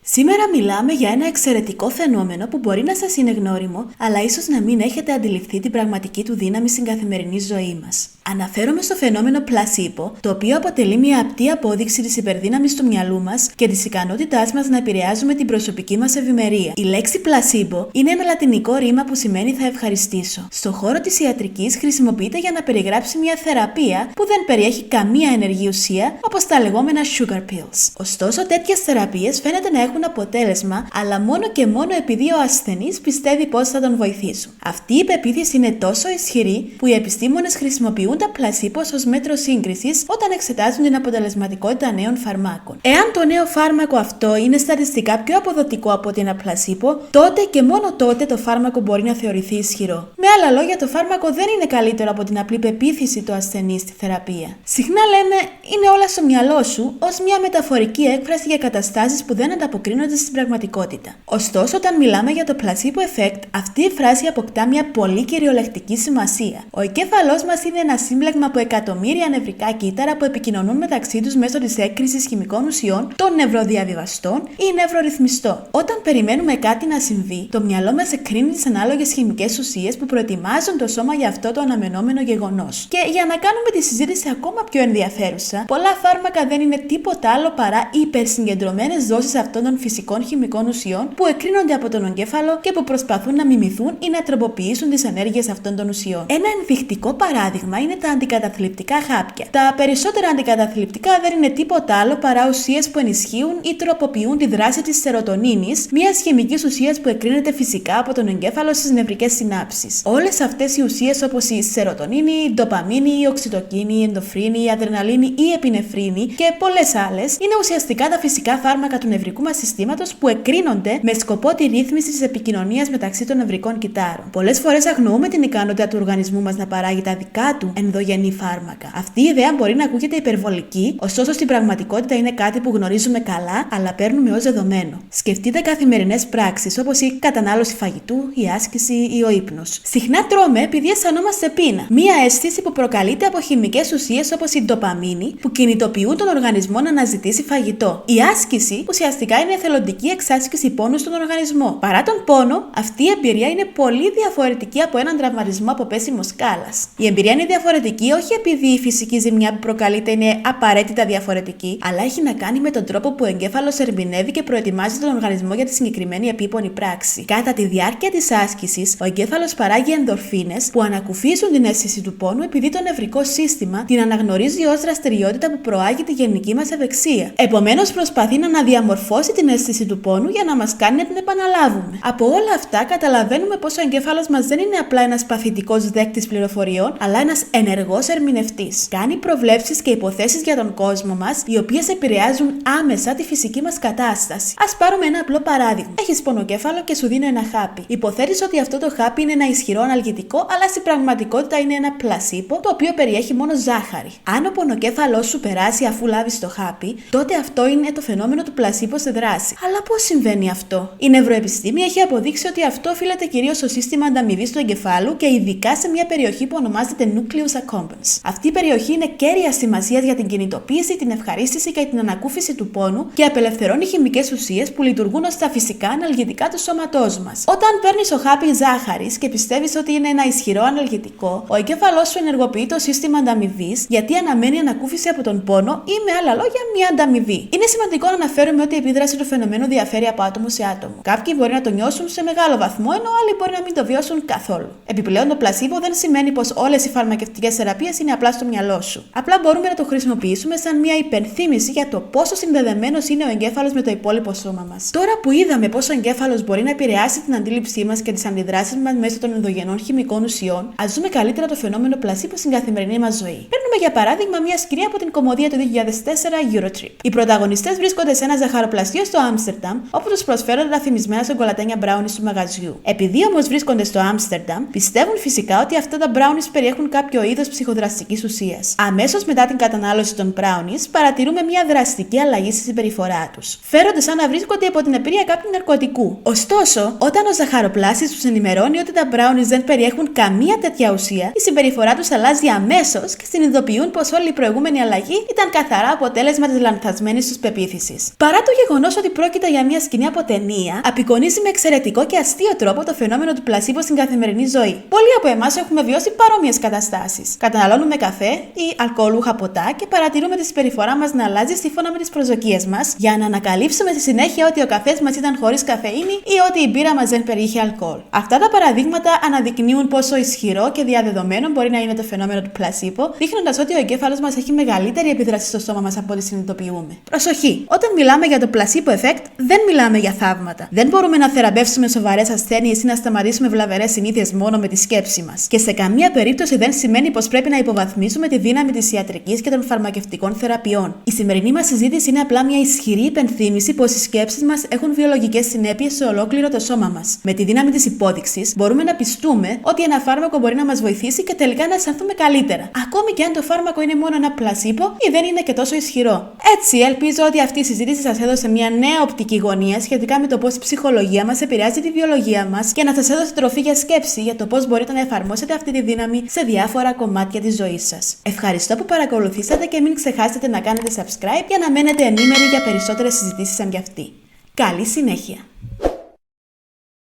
Σήμερα μιλάμε για ένα εξαιρετικό φαινόμενο που μπορεί να σας είναι γνώριμο, αλλά ίσως να μην έχετε αντιληφθεί την πραγματική του δύναμη στην καθημερινή ζωή μας. Αναφέρομαι στο φαινόμενο πλασίμπο, το οποίο αποτελεί μια απτή απόδειξη της υπερδύναμης του μυαλού μας και της ικανότητάς μας να επηρεάζουμε την προσωπική μας ευημερία. Η λέξη πλασίμπο είναι ένα λατινικό ρήμα που σημαίνει θα ευχαριστήσω. Στον χώρο της ιατρικής χρησιμοποιείται για να περιγράψει μια θεραπεία που δεν περιέχει καμία ενεργή ουσία, όπως τα λεγόμενα sugar pills. Ωστόσο, τέτοιες θεραπείες φαίνεται να έχουν αποτέλεσμα, αλλά μόνο και μόνο επειδή ο ασθενής πιστεύει πως θα τον βοηθήσουν. Αυτή η πεποίθηση είναι τόσο ισχυρή που οι επιστήμονες χρησιμοποιούν τα πλασίμπος ως μέτρο σύγκρισης όταν εξετάζουν την αποτελεσματικότητα νέων φαρμάκων. Εάν το νέο φάρμακο αυτό είναι στατιστικά πιο αποδοτικό από ότι ένα πλασίμπο, τότε και μόνο τότε το φάρμακο μπορεί να θεωρηθεί ισχυρό. Με άλλα λόγια, το φάρμακο δεν είναι καλύτερο από την απλή πεποίθηση του ασθενή στη θεραπεία. Συχνά λέμε είναι όλα στο μυαλό σου ως μια μεταφορική έκφραση για καταστάσεις που δεν ανταποκρίνονται στην πραγματικότητα. Ωστόσο, όταν μιλάμε για το placebo effect, αυτή η φράση αποκτά μια πολύ κυριολεκτική σημασία. Ο εγκέφαλός μας είναι ένα σύμπλεγμα από εκατομμύρια νευρικά κύτταρα που επικοινωνούν μεταξύ τους μέσω της έκκρισης χημικών ουσιών, των νευροδιαβιβαστών ή νευρορυθμιστών. Όταν περιμένουμε κάτι να συμβεί, το μυαλό μας εκκρίνει τις ανάλογες χημικές ουσίες που προετοιμάζουν το σώμα για αυτό το αναμενόμενο γεγονός. Και για να κάνουμε τη συζήτηση ακόμα πιο ενδιαφέρουσα, πολλά φάρμακα δεν είναι τίποτα άλλο παρά υπερσυγκεντρωμένες δόσεις αυτών των φυσικών χημικών ουσιών που εκκρίνονται από τον εγκέφαλο και που προσπαθούν να μιμηθούν ή να τροποποιήσουν τις ενέργειες αυτών των ουσιών. Ένα ενδεικτικό παράδειγμα είναι τα αντικαταθλιπτικά χάπια. Τα περισσότερα αντικαταθλιπτικά δεν είναι τίποτα άλλο παρά ουσίες που ενισχύουν ή τροποποιούν τη δράση της σερωτονίνης, μιας χημικής ουσίας που εκκρίνεται φυσικά από τον εγκέφαλο στις νευρικές συνάψεις. Όλες αυτές οι ουσίες, όπως η σερωτονίνη, η ντοπαμίνη, η οξυτοκίνη, η ενδοφρίνη, η αδρεναλίνη ή η επινεφρίνη και πολλές άλλες, είναι ουσιαστικά τα φυσικά φάρμακα του νευρικού μας συστήματος που εκκρίνονται με σκοπό τη ρύθμιση της επικοινωνίας μεταξύ των νευρικών κυττάρων. Πολλές φορές αγνοούμε την ικανότητα του οργανισμού μας να παράγει τα δικά του ενδογενή φάρμακα. Αυτή η ιδέα μπορεί να ακούγεται υπερβολική, ωστόσο στην πραγματικότητα είναι κάτι που γνωρίζουμε καλά, αλλά παίρνουμε ως δεδομένο. Σκεφτείτε καθημερινές πράξεις όπως η κατανάλωση φαγητού, η άσκηση ή ο ύπνος. Συχνά τρώμε επειδή αισθανόμαστε πείνα. Μία αίσθηση που προκαλείται από χημικές ουσίες όπως η ντοπαμίνη που κινητοποιούν τον οργανισμό να αναζητήσει φαγητό. Η άσκηση που ουσιαστικά είναι εθελοντική εξάσκηση πόνου στον οργανισμό. Παρά τον πόνο, αυτή η εμπειρία είναι πολύ διαφορετική από έναν τραυματισμό από πέσιμο σκάλας. Η εμπειρία είναι διαφορετική όχι επειδή η φυσική ζημιά που προκαλείται είναι απαραίτητα διαφορετική, αλλά έχει να κάνει με τον τρόπο που ο εγκέφαλος ερμηνεύει και προετοιμάζει τον οργανισμό για τη συγκεκριμένη επίπονη πράξη. Κατά τη διάρκεια της άσκησης, ο εγκέφαλος παράγει ενδορφίνες που ανακουφίζουν την αίσθηση του πόνου επειδή το νευρικό σύστημα την αναγνωρίζει ως δραστηριότητα που προάγει τη γενική μας ευεξία. Επομένως, προσπαθεί να αναδιαμορφώσει την αίσθηση του πόνου για να μας κάνει να την επαναλάβουμε. Από όλα αυτά, καταλαβαίνουμε πως ο εγκέφαλος μας δεν είναι απλά ένας παθητικός δέκτης πληροφοριών, αλλά ένας ενεργός ερμηνευτής. Κάνει προβλέψεις και υποθέσεις για τον κόσμο μας, οι οποίες επηρεάζουν άμεσα τη φυσική μας κατάσταση. Ας πάρουμε ένα απλό παράδειγμα. Έχεις πονοκέφαλο και σου δίνω ένα χάπι. Υποθέτεις ότι αυτό το χάπι είναι ένα ισχυρό αναλγητικό, αλλά στην πραγματικότητα είναι ένα πλασίμπο, το οποίο περιέχει μόνο ζάχαρη. Αν ο πονοκέφαλός σου περάσει αφού λάβεις το χάπι, τότε αυτό είναι το φαινόμενο του πλασίμπο σε δράση. Αλλά πώς συμβαίνει αυτό? Η νευροεπιστήμη έχει αποδείξει ότι αυτό οφείλεται κυρίως στο σύστημα ανταμοιβής του εγκεφάλου και ειδικά σε μια περιοχή που ονομάζεται nucleus accumbens. Αυτή η περιοχή είναι κέρια σημασίας για την κινητοποίηση, την ευχαρίστηση και την ανακούφιση του πόνου και απελευθερώνει χημικές ουσίες που λειτουργούν ως τα φυσικά αναλγητικά του σώματός μας. Όταν παίρνεις το χάπι ζάχαρης και πιστεύεις ότι είναι ένα ισχυρό αναλγητικό, ο εγκέφαλός σου ενεργοποιεί το σύστημα ανταμοιβής γιατί αναμένει ανακούφιση από τον πόνο ή με άλλα λόγια μια ανταμοιβή. Είναι σημαντικό να αναφέρουμε ότι η επίδραση του φαινομένου διαφέρει από άτομο σε άτομο. Κάποιοι μπορεί να το νιώσουν σε μεγάλο βαθμό, ενώ άλλοι μπορεί να μην το βιώσουν καθόλου. Επιπλέον, το πλασίμπο δεν σημαίνει πως όλες οι φαρμακευτικές θεραπείες είναι απλά στο μυαλό σου. Απλά μπορούμε να το χρησιμοποιήσουμε σαν μια υπενθύμηση για το πόσο συνδεδεμένος είναι ο εγκέφαλος με το υπόλοιπο σώμα μας. Τώρα που είδαμε πως ο εγκέφαλος μπορεί να επηρεάσει την αντίληψή μας και τις αντιδράσεις μας μέσω των ενδογενών χημικών ουσιών, ας δούμε καλύτερα το φαινόμενο πλασίμπο στην καθημερινή μας ζωή. Παίρνουμε για παράδειγμα μια σκηνή από την κομμωδία του 2004 Eurotrip. Οι πρωταγωνιστές βρίσκονται σε ένα ζαχαροπλαστείο στο Άμστερνταμ, όπου τους προσφέρονται τα θυμισμένα σοκολατένια μπράουνις του μαγαζιού. Επειδή όμως βρίσκονται στο Άμστερνταμ, πιστεύουν φυσικά ότι αυτά τα μπράουνις περιέχουν κάποιο είδος ψυχοδραστικής ουσίας. Αμέσως μετά την κατανάλωση των μπράουνις, παρατηρούμε μια δραστική αλλαγή στη συμπεριφορά τους. Φέρονται σαν να βρίσκονται υπό την επηρεία κάποιου ναρκωτικού. Ωστόσο, όταν ο ζαχαροπλάστης τους ενημερώνει ότι τα μπράουνις δεν περιέχουν καμία τέτοια ουσία, η συμπεριφορά τους αλλάζει αμέσως και συνειδητοποιούν πως όλη η προηγούμενη αλλαγή ήταν καθαρά αποτέλεσμα της λανθασμένης τους πεποίθησης. Παρά το γεγονός γεγονός ότι πρόκειται για μια σκηνή από ταινία απεικονίζει με εξαιρετικό και αστείο τρόπο το φαινόμενο του πλασίμπο στην καθημερινή ζωή. Πολλοί από εμάς έχουμε βιώσει παρόμοιες καταστάσεις. Καταναλώνουμε καφέ ή αλκοολούχα ποτά και παρατηρούμε τη συμπεριφορά μας να αλλάζει σύμφωνα με τις προσδοκίες μας, για να ανακαλύψουμε στη συνέχεια ότι ο καφές μας ήταν χωρίς καφεΐνη ή ότι η μπύρα μας δεν περιείχε αλκοόλ. Αυτά τα παραδείγματα αναδεικνύουν πόσο ισχυρό και διαδεδομένο μπορεί να είναι το φαινόμενο του πλασίμπο, δείχνοντας ότι ο εγκέφαλος μας έχει μεγαλύτερη επίδραση στο σώμα μας από ό,τι συνειδητοποιούμε. Προσοχή! Όταν μιλάμε για το placebo effect, δεν μιλάμε για θαύματα. Δεν μπορούμε να θεραπεύσουμε σοβαρές ασθένειες ή να σταματήσουμε βλαβερές συνήθειες μόνο με τη σκέψη μας. Και σε καμία περίπτωση δεν σημαίνει πως πρέπει να υποβαθμίσουμε τη δύναμη της ιατρικής και των φαρμακευτικών θεραπείων. Η σημερινή μας συζήτηση είναι απλά μια ισχυρή υπενθύμηση πως οι σκέψεις μας έχουν βιολογικές συνέπειες σε ολόκληρο το σώμα μας. Με τη δύναμη της υπόδειξης, μπορούμε να πιστούμε ότι ένα φάρμακο μπορεί να μας βοηθήσει και τελικά να αισθανθούμε καλύτερα. Ακόμη και αν το φάρμακο είναι μόνο ένα πλασίμπο ή δεν είναι και τόσο ισχυρό. Έτσι, ελπίζω ότι αυτή η συζήτηση σας έδωσε μια νέα οπτική γωνία σχετικά με το πώς η ψυχολογία μας επηρεάζει τη βιολογία μας και να σας έδωσε τροφή για σκέψη για το πώς μπορείτε να εφαρμόσετε αυτή τη δύναμη σε διάφορα κομμάτια της ζωής σας. Ευχαριστώ που παρακολουθήσατε και μην ξεχάσετε να κάνετε subscribe για να μένετε ενήμεροι για περισσότερες συζητήσεις σαν κι αυτή. Καλή συνέχεια!